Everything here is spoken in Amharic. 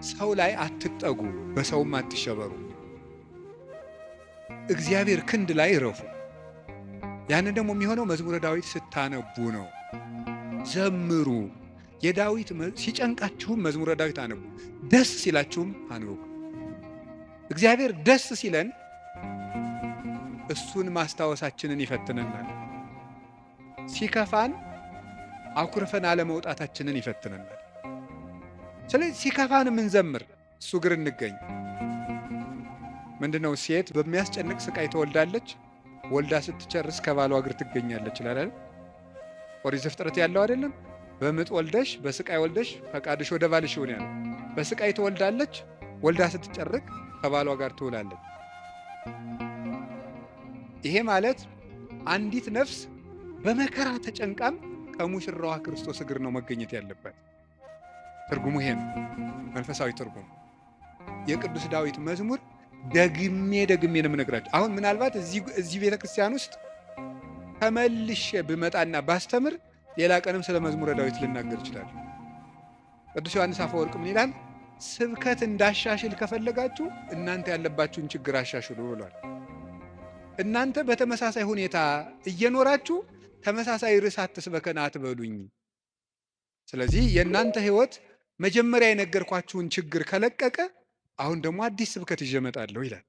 ሰው ላይ አትጠጉ፣ በሰውም አትሸበሩ። እግዚአብሔር ክንድ ላይ እረፉ። ያንን ደግሞ የሚሆነው መዝሙረ ዳዊት ስታነቡ ነው። ዘምሩ። የዳዊት ሲጨንቃችሁም መዝሙረ ዳዊት አነቡ፣ ደስ ሲላችሁም አንብቡ። እግዚአብሔር ደስ ሲለን እሱን ማስታወሳችንን ይፈትነናል። ሲከፋን አኩርፈን አለመውጣታችንን ይፈትነናል። ስለዚህ ሲከፋን ምንዘምር፣ እሱ እግር እንገኝ። ምንድነው? ሴት በሚያስጨንቅ ስቃይ ትወልዳለች፣ ወልዳ ስትጨርስ ከባሏ እግር ትገኛለች ይላል። ኦሪት ዘፍጥረት ያለው አይደለም? በምጥ ወልደሽ በስቃይ ወልደሽ ፈቃድሽ ወደ ባልሽ ይሁን ያለው። በስቃይ ትወልዳለች፣ ወልዳ ስትጨርቅ ከባሏ ጋር ትውላለች። ይሄ ማለት አንዲት ነፍስ በመከራ ተጨንቃም ከሙሽራዋ ክርስቶስ እግር ነው መገኘት ያለበት። ትርጉሙ ይሄ ነው፣ መንፈሳዊ ትርጉሙ። የቅዱስ ዳዊት መዝሙር ደግሜ ነው የምነግራችሁ። አሁን ምናልባት እዚህ ቤተክርስቲያን ውስጥ ተመልሼ ብመጣና ባስተምር ሌላ ቀንም ስለ መዝሙረ ዳዊት ልናገር ይችላል። ቅዱስ ዮሐንስ አፈወርቅ ምን ይላል? ስብከት እንዳሻሽል ከፈለጋችሁ እናንተ ያለባችሁን ችግር አሻሽሉ ብሏል። እናንተ በተመሳሳይ ሁኔታ እየኖራችሁ ተመሳሳይ ርዕስ አትስበከን አትበሉኝ። ስለዚህ የእናንተ ህይወት መጀመሪያ የነገርኳችሁን ችግር ከለቀቀ አሁን ደግሞ አዲስ ስብከት ይዤ እመጣለሁ ይላል።